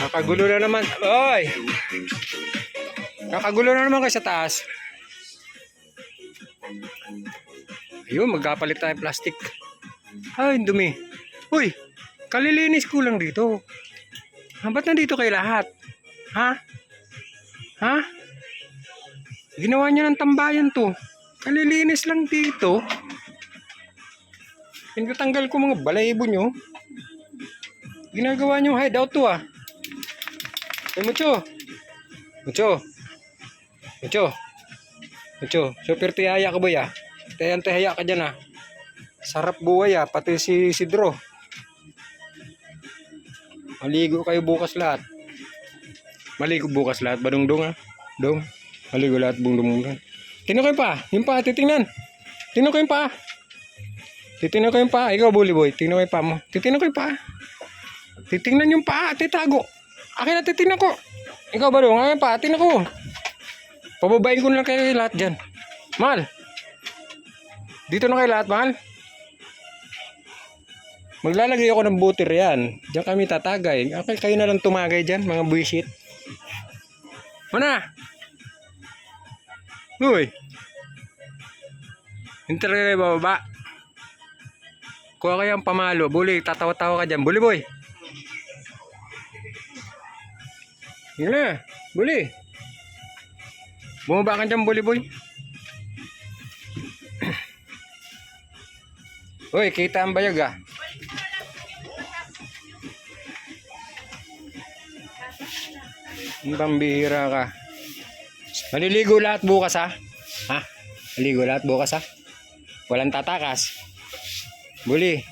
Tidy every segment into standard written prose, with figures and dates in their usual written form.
Kakagulo na naman. Oy! Kakagulo na naman kayo sa taas. Ayun, magkapalit tayo plastic. Ay, dumi. Uy, kalilinis ko lang dito. Ba't nandito kayo lahat? Ha? Ha? Ginawa niyo ng tambayan to. Kalilinis lang dito. Pinatanggal ko mga balahibo nyo. Ginagawa nyo hideout to ah. Ay, Mucho. Mucho. Mucho. Mucho. Super tihaya ka boy ah. Tihaya ka dyan ah. Sarap buhay ah. Pati si Sidro. Maligo kayo bukas lahat. Maligo bukas lahat. Badungdong ah. Dong. Maligo lahat bungdong. Tingnan ko yung pa. Yung pa. Titingnan. Tingnan ko yung pa. Titingnan ko yung pa. Ikaw bully boy. Tingnan ko yung pa mo. Titingnan ko yung pa. Titingnan yung pa. Titago. Akin na titingnan ko. Ikaw ba dong? Akin pa. Tingnan ko. Pababain ko na lang kayo lahat dyan. Mahal. Dito na kayo lahat, mahal. Maglalagay ako ng butir yan. Diyan kami tatagay. Okay, kayo na lang tumagay dyan, mga buwisit. Mana? Uy. Hintar kayo bababa. Kuha kayo ang pamalo. Buli, tatawa-tawa ka dyan. Buli boy. Yun na. Buli. Bumaba ka dyan, buli boy. Uy, kita ang bayag ah. Pambihira ka. Maliligo lahat bukas ha? Ha? Maliligo lahat bukas ha? Walang tatakas. Buli.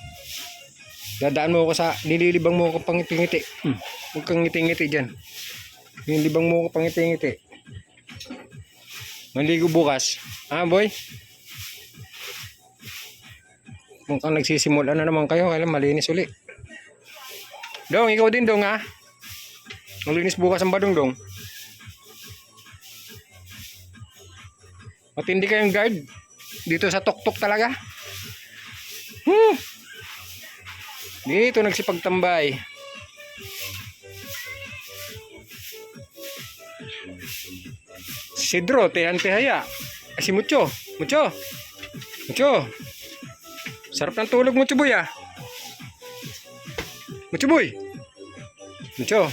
Dadaan mo ako sa, nililibang mo ako pangiti-ngiti. Huwag kang ngiti-ngiti dyan. Nililibang mo ako pangiti-ngiti. Maligo bukas. Ha boy? Mukhang nagsisimula na naman kayo. Kailan malinis uli. Dong, ikaw din dong ha? Malinis bukas ang badong dong. Matindi kayong guard. Dito sa tuktok talaga. Dito nagsipagtambay. Sidro, tihaya. Si Mucho. Mucho. Mucho. Sarap ng tulog Mucho boy ah. Mucho boy. Mucho.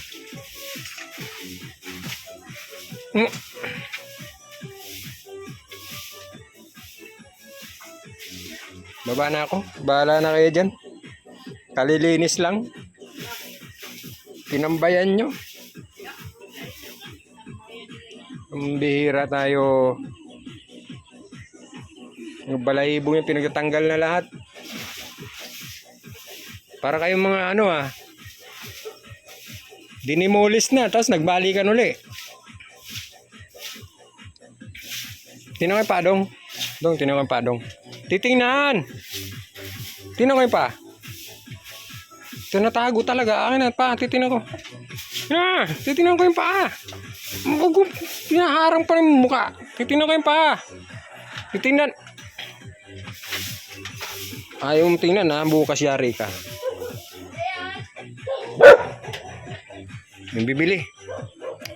Baba na ako. Bahala na kayo dyan. Kalilinis lang. Pinambayan nyo. Ang bihira tayo. Yung balahibo yung pinagtatanggal na lahat. Para kayong mga ano ah. Dinimulis na. Tapos nagbalikan uli. Tinawin pa dong. Dong, tinawin pa dong. Titingnan. Tinawin pa. Ito natago talaga. Akin na pa. Titingnan ko. Ah, titingnan ko yung pa. Pinaharang pa rin yung mukha. Titingnan ko yung pa. Titingnan. Ayaw mong tingnan ha. Bukas yari ka. Yung bibili.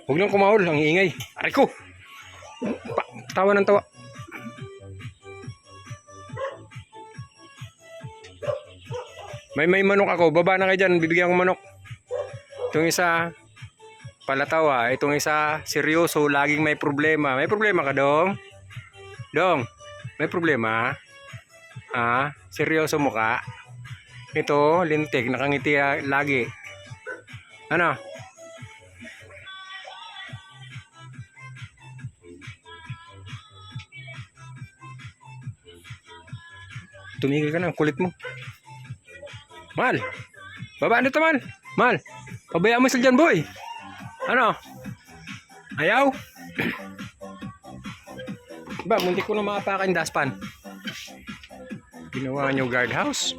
Huwag lang kumahol. Ang ingay. Aray ko. Tawa ng tawa. May manok ako. Baba na kayo dyan. Bibigyan ko manok. Itong isa palatawa. Itong isa seryoso. Laging may problema. May problema ka dong? Dong. May problema? Ha? Seryoso mo ka? Ito lintik. Nakangiti lagi. Ano? Tumigil ka na, kulit mo. Mal, baba nito man. Mal, pabayaan mo sila dyan boy. Ano? Ayaw? Ba, muntik ko na makapakan daspan. Ginawa nyo guardhouse.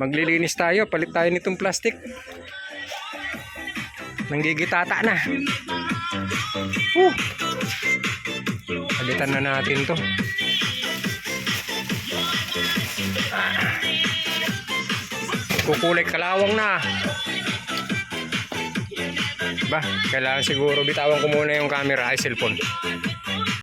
Maglilinis tayo, palit tayo nitong plastic. Nanggigitata na. Palitan na natin to. Kukulay kalawang na. Ba, kailangan siguro bitawan ko muna yung camera ay cellphone.